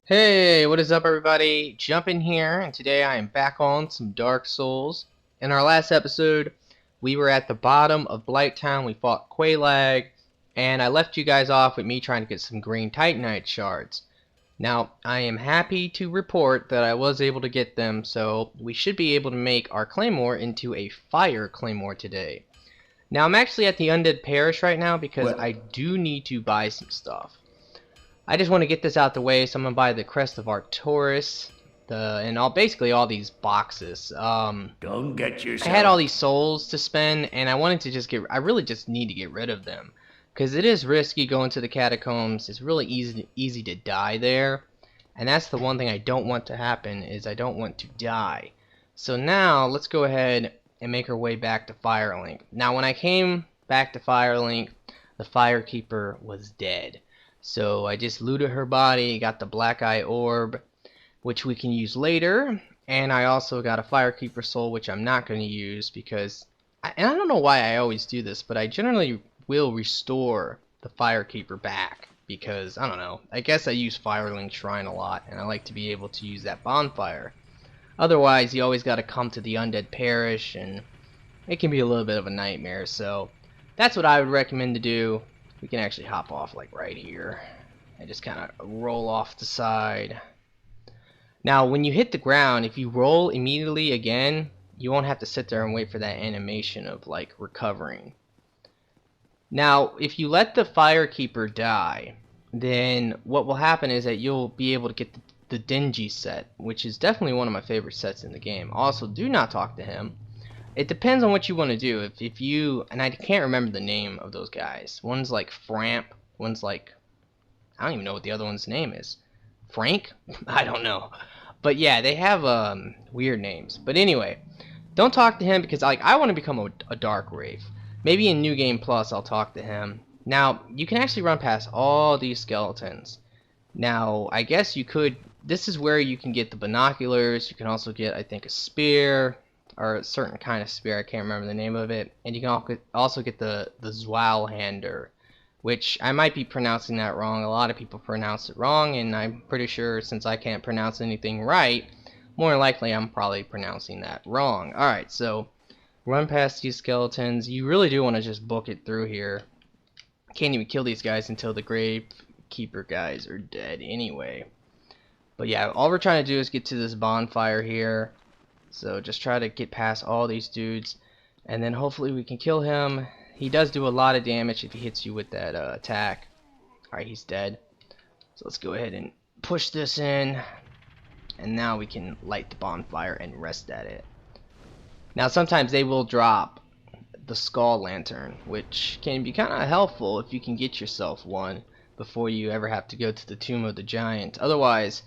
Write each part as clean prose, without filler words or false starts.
Hey, what is up everybody? Jump in here, and today I am back on some Dark Souls. In our last episode, we were at the bottom of Blighttown, we fought Quelaag, and I left you guys off with me trying to get some green Titanite shards. Now, I am happy to report that I was able to get them, so we should be able to make our Claymore into a Fire Claymore today. Now, I'm actually at the Undead Parish right now because Well, I do need to buy some stuff. I just want to get this out the way, so I'm gonna buy the Crest of Arcturus, basically all these boxes. don't get I had all yourself. these souls to spend, and I wanted to I really just need to get rid of them, because it is risky going to the Catacombs. It's really easy to die there, and that's the one thing I don't want to happen, is I don't want to die. So now, let's go ahead and make our way back to Firelink. Now, when I came back to Firelink, the Firekeeper was dead. So I just looted her body, got the Black Eye Orb, which we can use later, and I also got a Firekeeper Soul, which I'm not going to use because, and I don't know why I always do this, but I generally will restore the Firekeeper back because, I don't know, I guess I use Firelink Shrine a lot, and I like to be able to use that bonfire. Otherwise, you always got to come to the Undead Parish, and it can be a little bit of a nightmare, so that's what I would recommend to do. We can actually hop off like right here and just kind of roll off the side. Now when you hit the ground, if you roll immediately again, you won't have to sit there and wait for that animation of like recovering. Now if you let the Firekeeper die, then what will happen is that you'll be able to get the Dingy set, which is definitely one of my favorite sets in the game. Also, do not talk to him. It depends on what you want to do. If you, and I can't remember the name of those guys. One's like Framp, one's like, I don't even know what the other one's name is. Frank? I don't know. But yeah, they have weird names. But anyway, don't talk to him because like I want to become a Dark Wraith. Maybe in New Game Plus I'll talk to him. Now, you can actually run past all these skeletons. Now, I guess you could, this is where you can get the binoculars. You can also get, I think, a spear, or a certain kind of spear. I can't remember the name of it. And you can also get the Zwalhander, which I might be pronouncing that wrong. A lot of people pronounce it wrong, and I'm pretty sure since I can't pronounce anything right, more likely I'm probably pronouncing that wrong. Alright, so run past these skeletons. You really do want to just book it through here. Can't even kill these guys until the Gravekeeper guys are dead anyway. But yeah, all we're trying to do is get to this bonfire here. So just try to get past all these dudes, and then hopefully we can kill him. He does do a lot of damage if he hits you with that attack. Alright, he's dead. So let's go ahead and push this in, and now we can light the bonfire and rest at it. Now sometimes they will drop the skull lantern, which can be kind of helpful if you can get yourself one before you ever have to go to the Tomb of the Giant. Otherwise,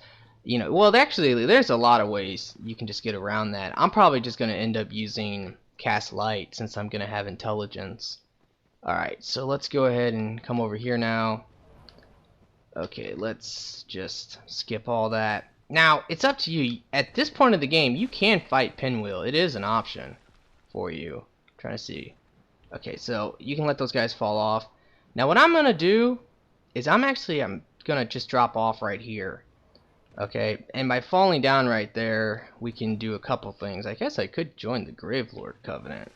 you know, well, actually, there's a lot of ways you can just get around that. I'm probably just going to end up using Cast Light since I'm going to have intelligence. Alright, so let's go ahead and come over here now. Okay, let's just skip all that. Now, it's up to you. At this point of the game, you can fight Pinwheel. It is an option for you. I'm trying to see. Okay, so you can let those guys fall off. Now, what I'm going to do is I'm going to just drop off right here. Okay, and by falling down right there, we can do a couple things. I guess I could join the Gravelord Covenant.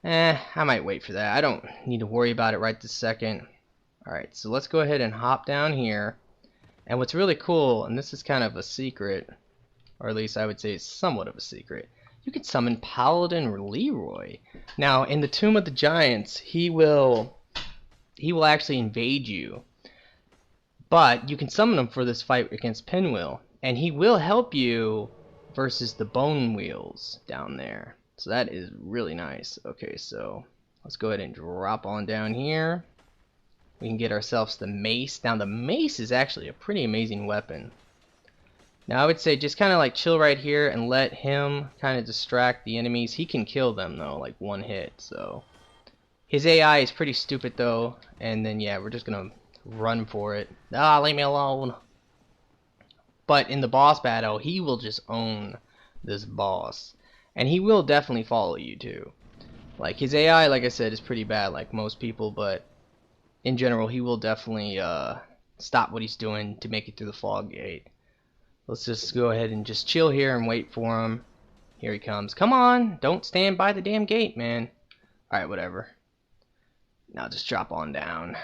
I might wait for that. I don't need to worry about it right this second. Alright, so let's go ahead and hop down here. And what's really cool, and this is kind of a secret, or at least I would say it's somewhat of a secret, you can summon Paladin Leroy. Now, in the Tomb of the Giants, he will actually invade you. But you can summon him for this fight against Pinwheel, and he will help you versus the Bone Wheels down there. So that is really nice. Okay, so let's go ahead and drop on down here. We can get ourselves the mace. Now the mace is actually a pretty amazing weapon. Now I would say just kind of like chill right here and let him kind of distract the enemies. He can kill them though, like one hit. So his AI is pretty stupid though, and then yeah, we're just gonna run for it. Ah, leave me alone. But in the boss battle, he will just own this boss. And he will definitely follow you too. Like his AI, like I said, is pretty bad like most people, but in general he will definitely stop what he's doing to make it through the fog gate. Let's just go ahead and just chill here and wait for him. Here he comes. Come on, don't stand by the damn gate, man. Alright, whatever. Now just drop on down.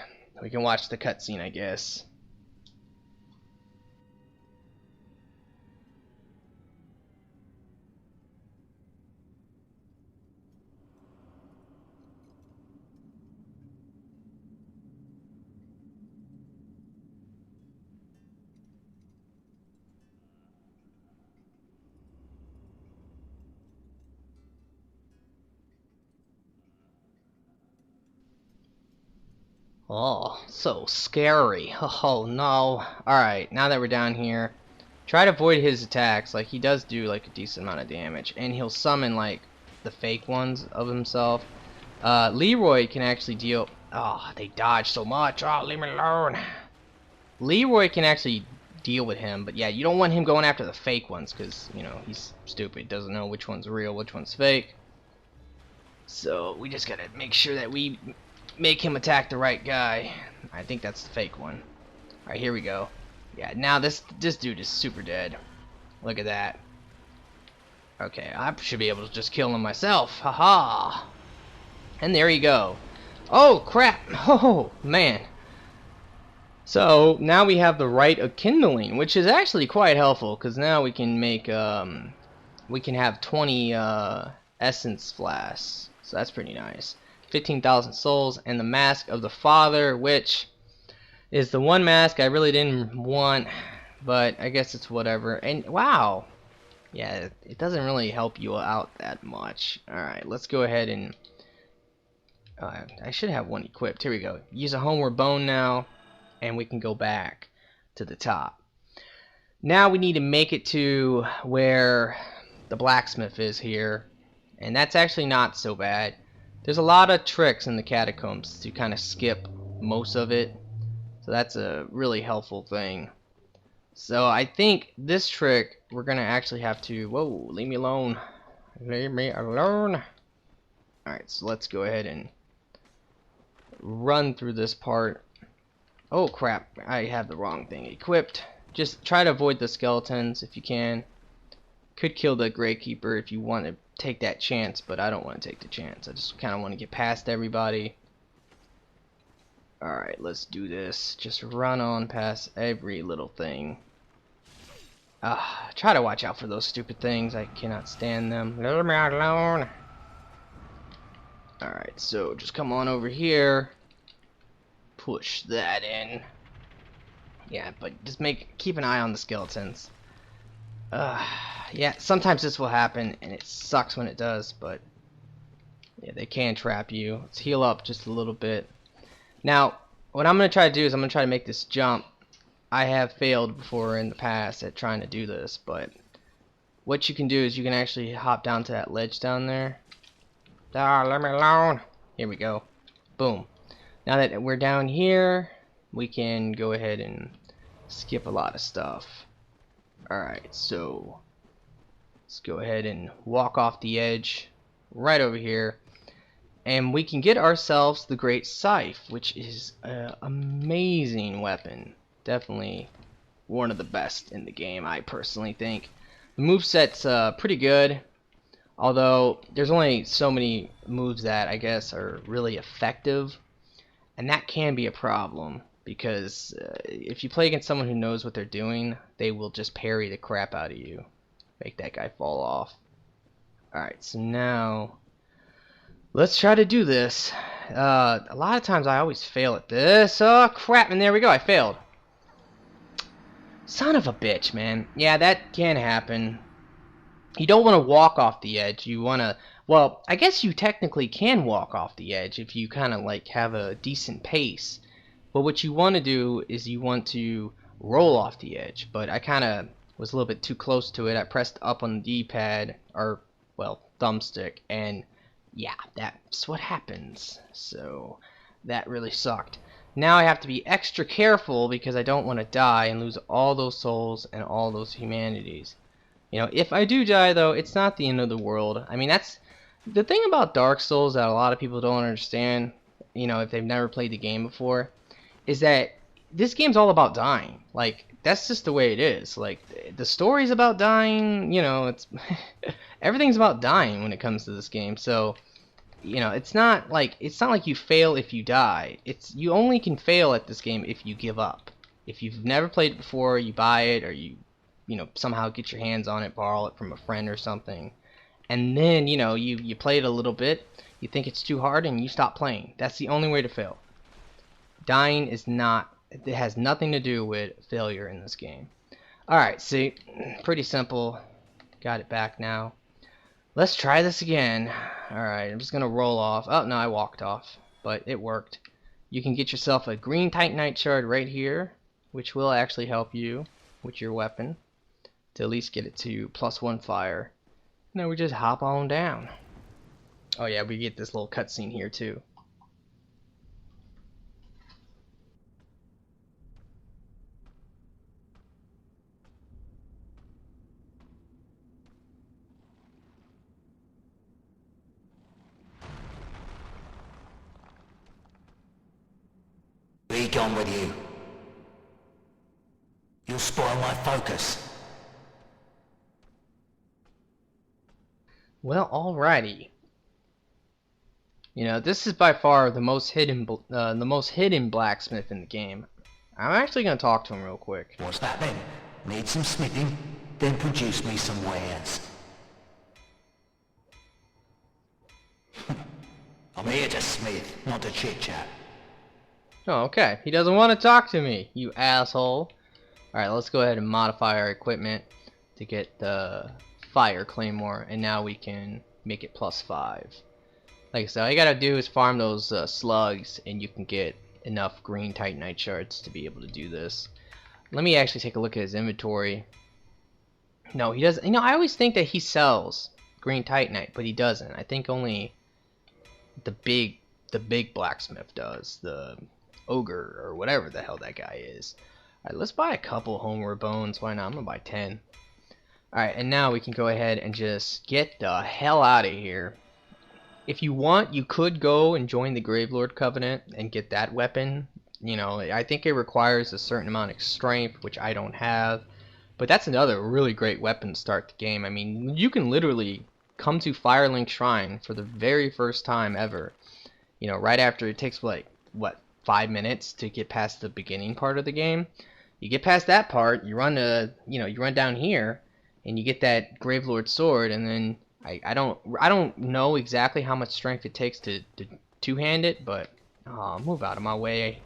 We can watch the cutscene, I guess. Oh, so scary. Oh no. Alright, now that we're down here, try to avoid his attacks. Like, he does do like a decent amount of damage, and he'll summon like the fake ones of himself. Leroy can actually deal. Oh, they dodge so much. Oh, leave me alone. Leroy can actually deal with him, but yeah, you don't want him going after the fake ones, because, you know, he's stupid, doesn't know which one's real, which one's fake. So we just gotta make sure that we make him attack the right guy. I think that's the fake one. Alright, here we go. Yeah, now this dude is super dead. Look at that. Okay, I should be able to just kill him myself. Haha. And there you go. Oh crap. Oh man. So now we have the Rite of Kindling, which is actually quite helpful, because now we can make we can have 20 essence flasks. So that's pretty nice. 15,000 souls, and the Mask of the Father, which is the one mask I really didn't want, but I guess it's whatever. And wow, yeah, it doesn't really help you out that much. Alright, let's go ahead and I should have one equipped. Here we go. Use a homeward bone now, and we can go back to the top. Now we need to make it to where the blacksmith is here, and that's actually not so bad. There's a lot of tricks in the Catacombs to kind of skip most of it, so that's a really helpful thing. So I think this trick we're gonna actually have to. Whoa, leave me alone. Leave me alone. Alright, so let's go ahead and run through this part. Oh crap, I have the wrong thing equipped. Just try to avoid the skeletons if you can. Could kill the Gravekeeper if you want to take that chance, but I don't want to take the chance. I just kind of want to get past everybody. Alright, let's do this. Just run on past every little thing. Try to watch out for those stupid things. I cannot stand them. Leave me alone. Alright, so just come on over here. Push that in. Yeah, but just keep an eye on the skeletons. Yeah, sometimes this will happen, and it sucks when it does, but yeah, they can trap you. Let's heal up just a little bit. Now, what I'm going to try to do is I'm going to try to make this jump. I have failed before in the past at trying to do this, but what you can do is you can actually hop down to that ledge down there. Leave me alone. Here we go. Boom. Now that we're down here, we can go ahead and skip a lot of stuff. Alright, so let's go ahead and walk off the edge right over here, and we can get ourselves the Great Scythe, which is an amazing weapon. Definitely one of the best in the game, I personally think. The moveset's pretty good, although there's only so many moves that I guess are really effective, and that can be a problem. Because if you play against someone who knows what they're doing, they will just parry the crap out of you. Make that guy fall off. Alright, so now let's try to do this. A lot of times I always fail at this. Oh crap, and there we go, I failed. Son of a bitch, man. Yeah, that can happen. You don't want to walk off the edge. You want to, well, I guess you technically can walk off the edge if you kind of like have a decent pace. But what you want to do is you want to roll off the edge. But I kind of was a little bit too close to it. I pressed up on the D-pad, or, well, thumbstick, and yeah, that's what happens. So that really sucked. Now I have to be extra careful because I don't want to die and lose all those souls and all those humanities. You know, if I do die, though, it's not the end of the world. I mean, that's the thing about Dark Souls that a lot of people don't understand, you know, if they've never played the game before, is that this game's all about dying. Like, that's just the way it is. Like, the story's about dying, you know, it's everything's about dying when it comes to this game. So, you know, it's not like you fail if you die. It's you only can fail at this game if you give up. If you've never played it before, you buy it, or you know, somehow get your hands on it, borrow it from a friend or something. And then, you know, you play it a little bit, you think it's too hard, and you stop playing. That's the only way to fail. Dying is not, it has nothing to do with failure in this game. Alright, see, pretty simple. Got it back now. Let's try this again. Alright, I'm just going to roll off. Oh, no, I walked off, but it worked. You can get yourself a green Titanite shard right here, which will actually help you with your weapon to at least get it to +1 fire. Now we just hop on down. Oh yeah, we get this little cutscene here too. Be gone with you. You'll spoil my focus. Well, alrighty. You know, this is by far the most hidden blacksmith in the game. I'm actually gonna talk to him real quick. What's that then? Need some smithing? Then produce me some wares. I'm here to smith, not to chit-chat. Oh, okay. He doesn't want to talk to me, you asshole. Alright, let's go ahead and modify our equipment to get the fire Claymore, and now we can make it +5. Like I said, all you gotta do is farm those slugs, and you can get enough green Titanite shards to be able to do this. Let me actually take a look at his inventory. No, he doesn't. You know, I always think that he sells green Titanite, but he doesn't. I think only the big blacksmith does. The ogre or whatever the hell that guy is. Alright, let's buy a couple homeward bones. Why not? I'm gonna buy 10. Alright, and now we can go ahead and just get the hell out of here. If you want, you could go and join the Gravelord Covenant and get that weapon. You know, I think it requires a certain amount of strength, which I don't have. But that's another really great weapon to start the game. I mean, you can literally come to Firelink Shrine for the very first time ever. You know, right after it takes, like, what, 5 minutes to get past the beginning part of the game. You get past that part, you run down here, and you get that Gravelord sword, and then I don't know exactly how much strength it takes to two-hand it, but move out of my way.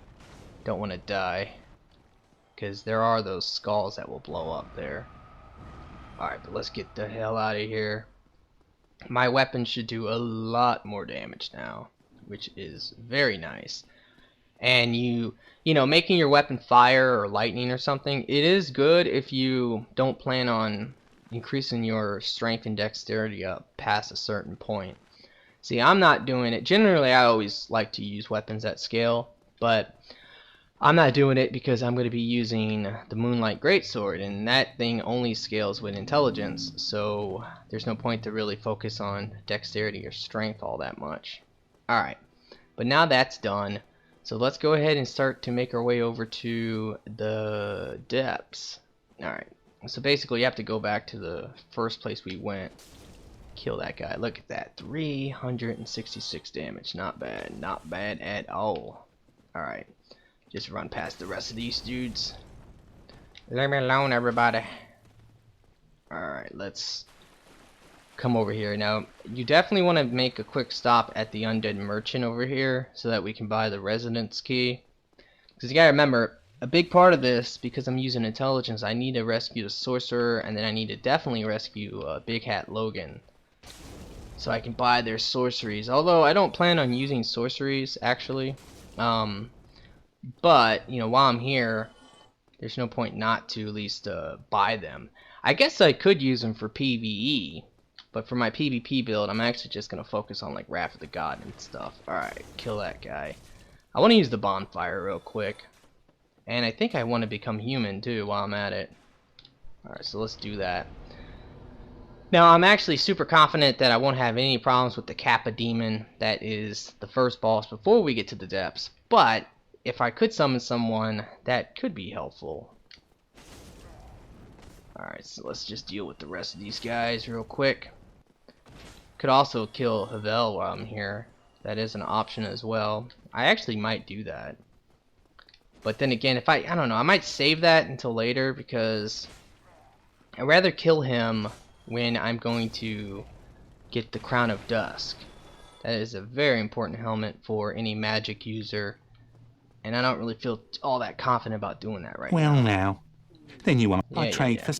Don't want to die, because there are those skulls that will blow up there. Alright, but let's get the hell out of here. My weapon should do a lot more damage now, which is very nice. And you know, making your weapon fire or lightning or something, it is good if you don't plan on increasing your strength and dexterity up past a certain point. See, I'm not doing it. Generally, I always like to use weapons at scale, but I'm not doing it because I'm going to be using the Moonlight Greatsword, and that thing only scales with intelligence, so there's no point to really focus on dexterity or strength all that much. Alright, but now that's done. So let's go ahead and start to make our way over to the depths. Alright, so basically you have to go back to the first place we went. Kill that guy. Look at that. 366 damage. Not bad. Not bad at all. Alright, just run past the rest of these dudes. Leave me alone, everybody. Alright, let's come over here. Now, you definitely want to make a quick stop at the Undead Merchant over here so that we can buy the Residence Key. Because you gotta remember, a big part of this, because I'm using intelligence, I need to rescue the Sorcerer, and then I need to definitely rescue Big Hat Logan, so I can buy their sorceries. Although I don't plan on using sorceries, actually. But, you know, while I'm here, there's no point not to at least buy them. I guess I could use them for PvE. But for my PvP build, I'm actually just going to focus on like Wrath of the God and stuff. Alright, kill that guy. I want to use the bonfire real quick. And I think I want to become human too while I'm at it. Alright, so let's do that. Now, I'm actually super confident that I won't have any problems with the Kappa Demon. That is the first boss before we get to the depths. But if I could summon someone, that could be helpful. Alright, so let's just deal with the rest of these guys real quick. Could also kill Havel while I'm here. That is an option as well. I actually might do that. But then again, if I don't know, I might save that until later because I'd rather kill him when I'm going to get the Crown of Dusk. That is a very important helmet for any magic user. And I don't really feel all that confident about doing that right now. Well now, then you are. I trade for...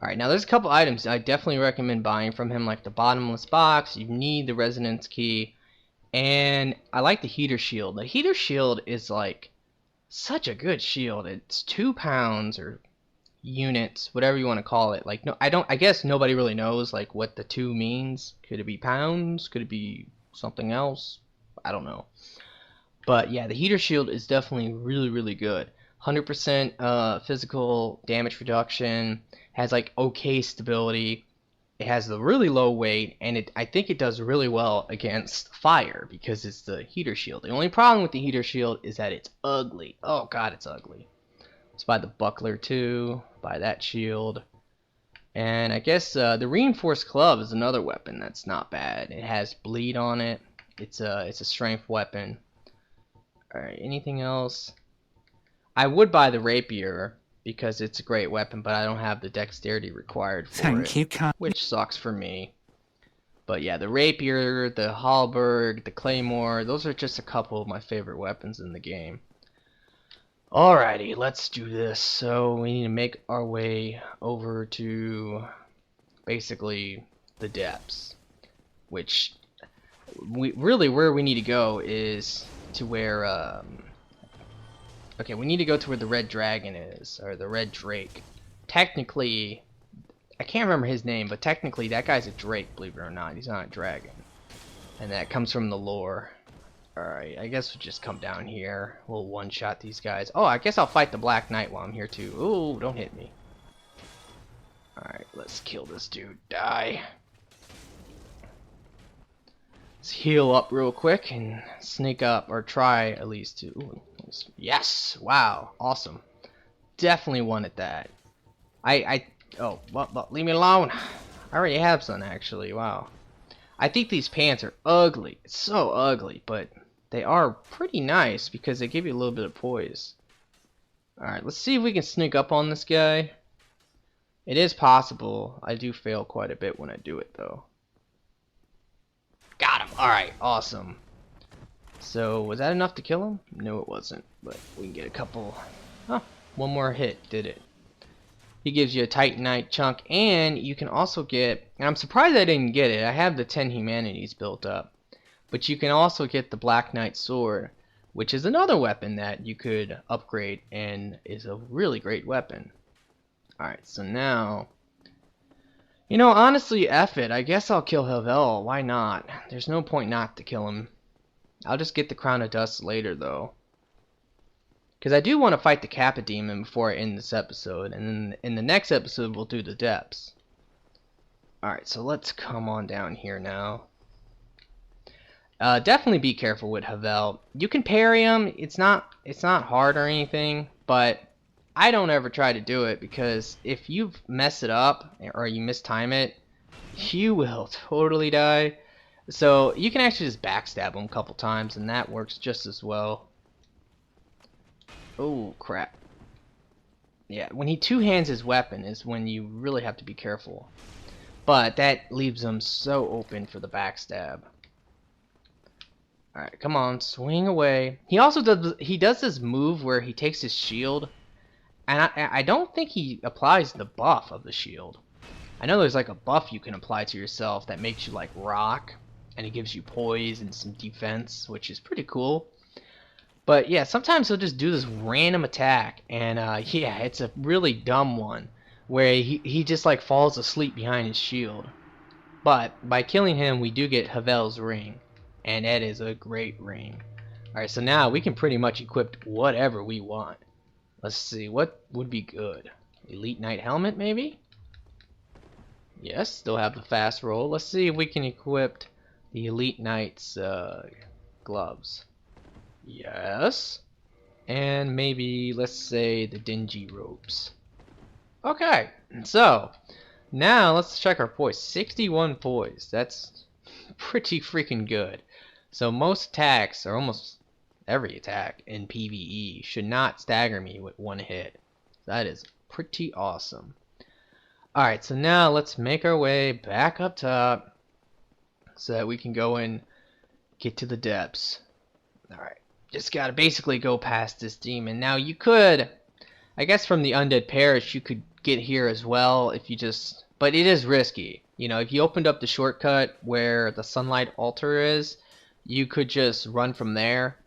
Alright, now there's a couple items I definitely recommend buying from him, like the bottomless box. You need the resonance key, and I like the heater shield. The heater shield is like such a good shield. It's 2 pounds or units, whatever you want to call it. Like, no, I guess nobody really knows like what the 2 means. Could it be pounds? Could it be something else? I don't know. But yeah, the heater shield is definitely really good. 100% physical damage reduction, has like okay stability, it has the really low weight, and I think it does really well against fire because it's the heater shield. The only problem with the heater shield is that it's ugly. Oh god, it's ugly. Let's buy the buckler too, buy that shield. And I guess the reinforced club is another weapon that's not bad. It has bleed on it. It's a strength weapon. Alright, anything else? I would buy the rapier because it's a great weapon, but I don't have the dexterity required for it, which sucks for me. But yeah, the rapier, the halberd, the claymore, those are just a couple of my favorite weapons in the game. Alrighty, let's do this. So we need to make our way over to basically the depths, which where we need to go is to where okay, we need to go to where the red dragon is, or the red drake. Technically, I can't remember his name, but technically that guy's a drake, believe it or not. He's not a dragon. And that comes from the lore. Alright, I guess we'll just come down here. We'll one-shot these guys. Oh, I guess I'll fight the Black Knight while I'm here too. Ooh, don't hit me. Alright, let's kill this dude. Die. Let's heal up real quick and sneak up, or try at least to. Ooh, yes! Wow, awesome. Definitely wanted that. Oh, well, leave me alone. I already have some actually. Wow. I think these pants are ugly. It's so ugly, but they are pretty nice because they give you a little bit of poise. Alright, let's see if we can sneak up on this guy. It is possible. I do fail quite a bit when I do it though. Got him! Alright, awesome. So, was that enough to kill him? No, it wasn't. But we can get a couple. Huh, one more hit did it. He gives you a Titanite chunk, and you can also get, and I'm surprised I didn't get it. I have the 10 humanities built up. But you can also get the Black Knight sword, which is another weapon that you could upgrade and is a really great weapon. Alright, so now, you know, honestly, F it. I guess I'll kill Havel. Why not? There's no point not to kill him. I'll just get the Crown of Dust later, though. Because I do want to fight the Kappa Demon before I end this episode. And then in the next episode, we'll do the depths. Alright, so let's come on down here now. Definitely be careful with Havel. You can parry him. It's not hard or anything. But I don't ever try to do it, because if you mess it up or you mistime it, you will totally die. So you can actually just backstab him a couple times, and that works just as well. Oh crap. Yeah, when he two-hands his weapon is when you really have to be careful. But that leaves him so open for the backstab. Alright, come on, swing away. He also does this move where he takes his shield, and I don't think he applies the buff of the shield. I know there's like a buff you can apply to yourself that makes you like rock, and it gives you poise and some defense, which is pretty cool. But yeah, sometimes he'll just do this random attack, and yeah, it's a really dumb one where he just like falls asleep behind his shield. But by killing him, we do get Havel's ring, and that is a great ring. Alright, so now we can pretty much equip whatever we want. Let's see, what would be good? Elite Knight helmet, maybe? Yes, still have the fast roll. Let's see if we can equip the Elite Knight's gloves. Yes. And maybe, let's say, the dingy robes. Okay, so now let's check our poise. 61 poise. That's pretty freaking good. So most attacks, or almost every attack in PvE, should not stagger me with one hit. That is pretty awesome. Alright, so now let's make our way back up top so that we can go and get to the depths. Alright, just gotta basically go past this demon. Now you could, I guess from the Undead Parish, you could get here as well if you just, but it is risky. You know, if you opened up the shortcut where the sunlight altar is, you could just run from there.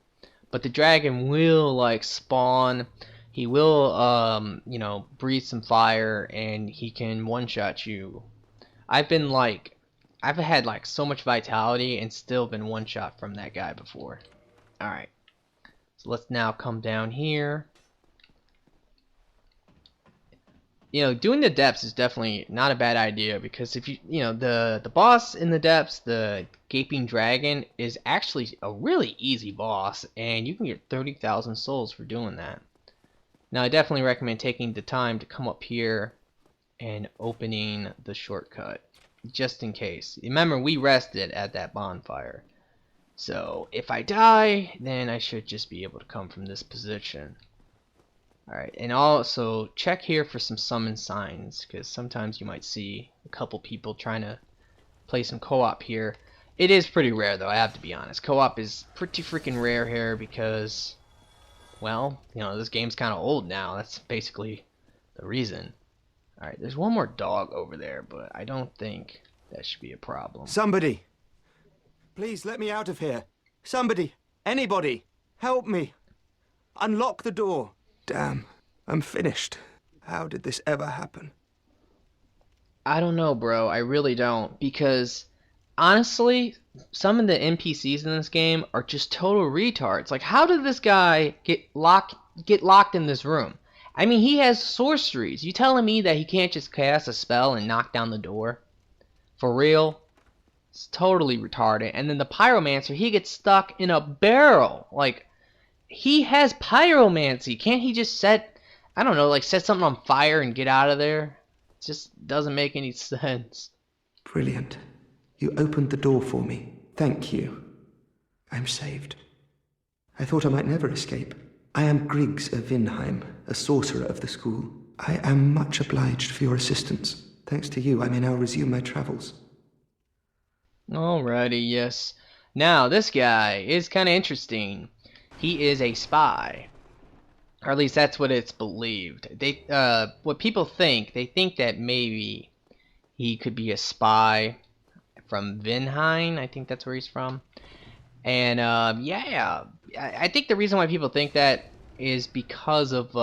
But the dragon will like spawn. He will, you know, breathe some fire, and he can one-shot you. I've had like so much vitality and still been one-shot from that guy before. Alright, so let's now come down here. You know, doing the depths is definitely not a bad idea, because if you know, the boss in the depths, the gaping dragon, is actually a really easy boss, and you can get 30,000 souls for doing that. Now I definitely recommend taking the time to come up here and opening the shortcut, just in case. Remember, we rested at that bonfire, so if I die, then I should just be able to come from this position. Alright, and also check here for some summon signs, because sometimes you might see a couple people trying to play some co-op here. It is pretty rare though, I have to be honest. Co-op is pretty freaking rare here because, well, you know, this game's kind of old now. That's basically the reason. Alright, there's one more dog over there, but I don't think that should be a problem. Somebody! Please let me out of here. Somebody! Anybody! Help me! Unlock the door! Damn, I'm finished. How did this ever happen? I don't know, bro. I really don't. Because, honestly, some of the NPCs in this game are just total retards. Like, how did this guy get locked in this room? I mean, he has sorceries. You telling me that he can't just cast a spell and knock down the door? For real? It's totally retarded. And then the pyromancer, he gets stuck in a barrel. Like, he has pyromancy. Can't he just set, I don't know, like set something on fire and get out of there? It just doesn't make any sense. Brilliant. You opened the door for me. Thank you. I'm saved. I thought I might never escape. I am Griggs of Vinheim, a sorcerer of the school. I am much obliged for your assistance. Thanks to you, I may now resume my travels. Alrighty, yes. Now, this guy is kind of interesting. He is a spy, or at least that's what it's believed. What people think, they think that maybe he could be a spy from Vinheim. I think that's where he's from. And yeah, I think the reason why people think that is because of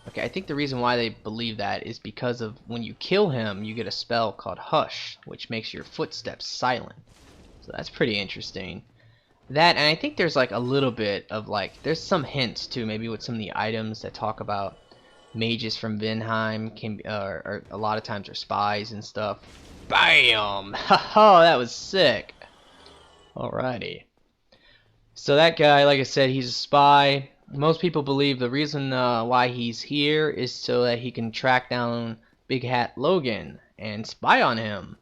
okay, I think the reason why they believe that is because of when you kill him, you get a spell called Hush, which makes your footsteps silent. So that's pretty interesting. That, and I think there's like a little bit of like, there's some hints too, maybe with some of the items that talk about mages from Vinheim can, or a lot of times are spies and stuff. Bam! Haha, that was sick. Alrighty. So that guy, like I said, he's a spy. Most people believe the reason why he's here is so that he can track down Big Hat Logan and spy on him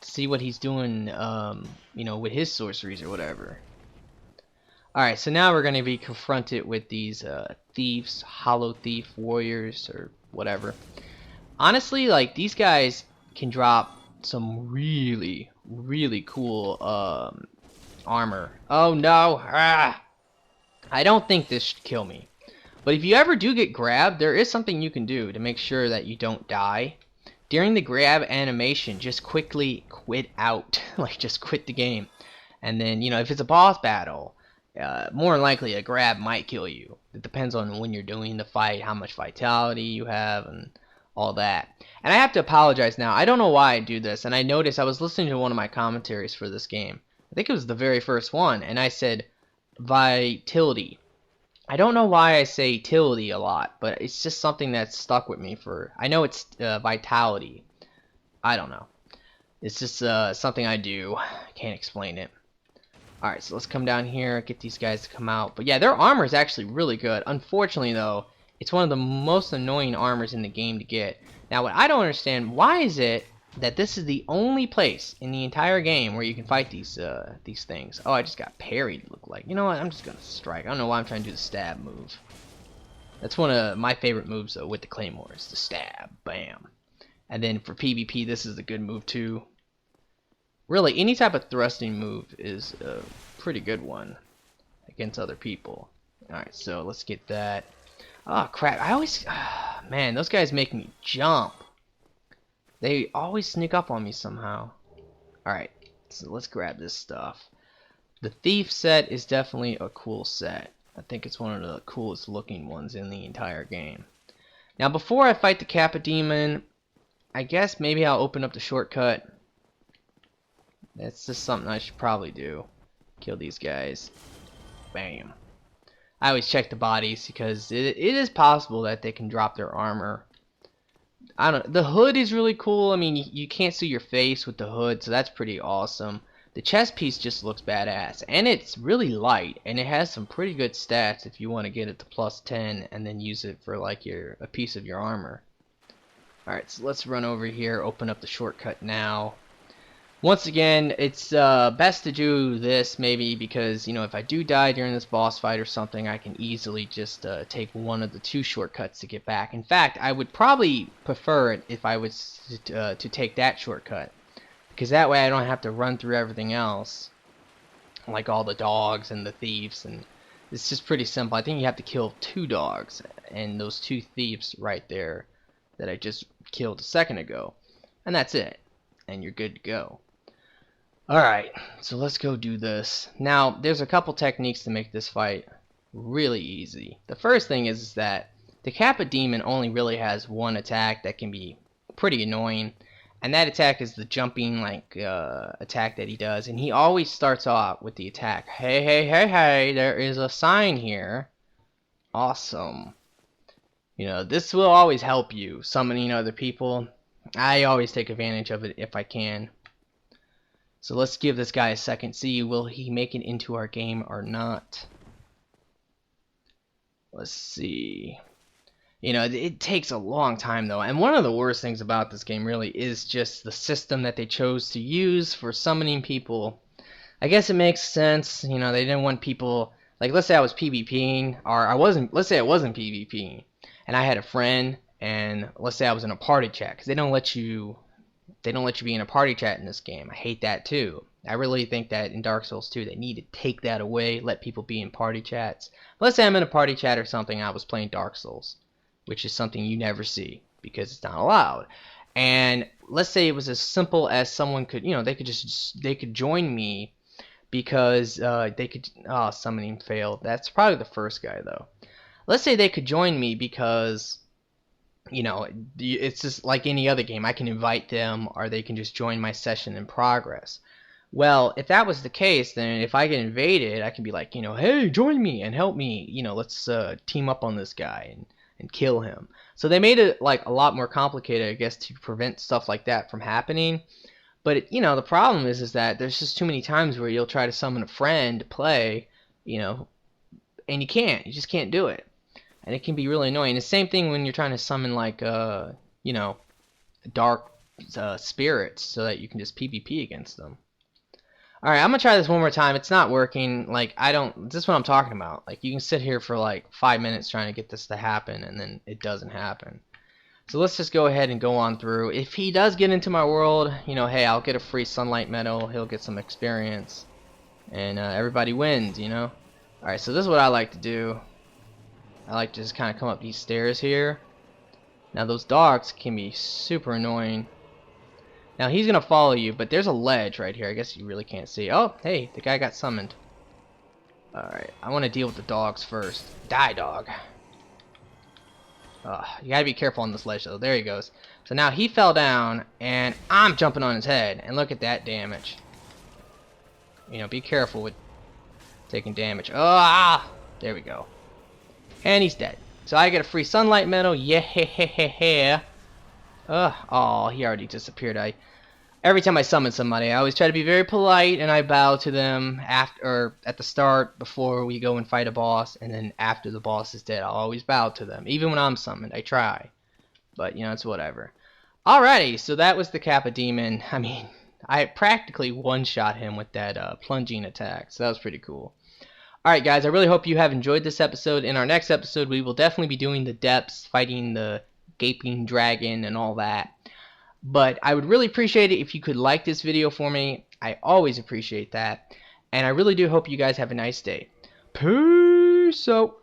to see what he's doing, you know, with his sorceries or whatever. Alright, so now we're going to be confronted with these thieves, hollow thief warriors, or whatever. Honestly, like, these guys can drop some really, really cool armor. Oh no! Ah! I don't think this should kill me. But if you ever do get grabbed, there is something you can do to make sure that you don't die. During the grab animation, just quickly quit out. Like, just quit the game. And then, you know, if it's a boss battle, more than likely a grab might kill you. It depends on when you're doing the fight, how much vitality you have, and all that. And I have to apologize now. I don't know why I do this, and I noticed I was listening to one of my commentaries for this game. I think it was the very first one, and I said vitality. I don't know why I say tility a lot, but it's just something that's stuck with me for, I know it's vitality. I don't know. It's just something I do. I can't explain it. Alright, so let's come down here, get these guys to come out. But yeah, their armor is actually really good. Unfortunately, though, it's one of the most annoying armors in the game to get. Now, what I don't understand, why is it that this is the only place in the entire game where you can fight these things? Oh, I just got parried, look like. You know what? I'm just gonna strike. I don't know why I'm trying to do the stab move. That's one of my favorite moves, though, with the Claymore. It's the stab. Bam. And then for PvP, this is a good move, too. Really, any type of thrusting move is a pretty good one against other people. Alright, so let's get that. Oh, crap. I always... man, those guys make me jump. They always sneak up on me somehow. Alright, so let's grab this stuff. The Thief set is definitely a cool set. I think it's one of the coolest looking ones in the entire game. Now, before I fight the Kappa Demon, I guess maybe I'll open up the shortcut. That's just something I should probably do. Kill these guys. Bam. I always check the bodies because it is possible that they can drop their armor. I don't. The hood is really cool. I mean, you can't see your face with the hood, so that's pretty awesome. The chest piece just looks badass, and it's really light, and it has some pretty good stats if you want to get it to +10 and then use it for like a piece of your armor. All right, so let's run over here, open up the shortcut now. Once again, it's best to do this maybe because, you know, if I do die during this boss fight or something, I can easily just take one of the 2 shortcuts to get back. In fact, I would probably prefer it if I was to take that shortcut, because that way I don't have to run through everything else, like all the dogs and the thieves, and it's just pretty simple. I think you have to kill 2 dogs and those 2 thieves right there that I just killed a second ago, and that's it, and you're good to go. Alright, so let's go do this. Now, there's a couple techniques to make this fight really easy. The first thing is that the Kappa Demon only really has one attack that can be pretty annoying, and that attack is the jumping attack that he does, and he always starts off with the attack. Hey, hey, hey, hey, there is a sign here. Awesome. You know, this will always help you summoning other people. I always take advantage of it if I can. So let's give this guy a second, see will he make it into our game or not. Let's see. You know, it takes a long time though, and one of the worst things about this game really is just the system that they chose to use for summoning people. I guess it makes sense, you know, they didn't want people, like let's say I was PvPing, or let's say I wasn't PvPing, and I had a friend, and let's say I was in a party chat, because they don't let you be in a party chat in this game. I hate that too. I really think that in Dark Souls 2 they need to take that away, let people be in party chats. Let's say I'm in a party chat or something, I was playing Dark Souls, which is something you never see because it's not allowed. And let's say it was as simple as someone could, you know, they could join me because summoning failed. That's probably the first guy though. Let's say they could join me because, you know, it's just like any other game. I can invite them, or they can just join my session in progress. Well, if that was the case, then if I get invaded, I can be like, you know, hey, join me and help me. You know, let's team up on this guy and kill him. So they made it like a lot more complicated, I guess, to prevent stuff like that from happening. But you know, the problem is that there's just too many times where you'll try to summon a friend to play, you know, and you just can't do it. And it can be really annoying. The same thing when you're trying to summon like you know, dark spirits so that you can just PvP against them. Alright, I'm gonna try this one more time. It's not working. Like, this is what I'm talking about. Like, you can sit here for like 5 minutes trying to get this to happen, and then it doesn't happen. So let's just go ahead and go on through. If he does get into my world, you know, hey, I'll get a free sunlight medal. He'll get some experience. And everybody wins, you know. Alright, so this is what I like to do. I like to just kind of come up these stairs here. Now those dogs can be super annoying. Now he's gonna follow you, but there's a ledge right here. I guess you really can't see. Oh, hey, the guy got summoned. Alright, I want to deal with the dogs first. Die, dog. You gotta be careful on this ledge though. There he goes. So now he fell down, and I'm jumping on his head. And look at that damage. You know, be careful with taking damage. There we go. And he's dead. So I get a free sunlight medal. Yeah. Oh, he already disappeared. every time I summon somebody, I always try to be very polite, and I bow to them after, or at the start before we go and fight a boss, and then after the boss is dead, I'll always bow to them. Even when I'm summoned, I try. But, you know, it's whatever. Alrighty, so that was the Kappa Demon. I mean, I practically one-shot him with that plunging attack, so that was pretty cool. Alright guys, I really hope you have enjoyed this episode. In our next episode, we will definitely be doing the depths, fighting the gaping dragon and all that. But I would really appreciate it if you could like this video for me. I always appreciate that. And I really do hope you guys have a nice day. Peace out.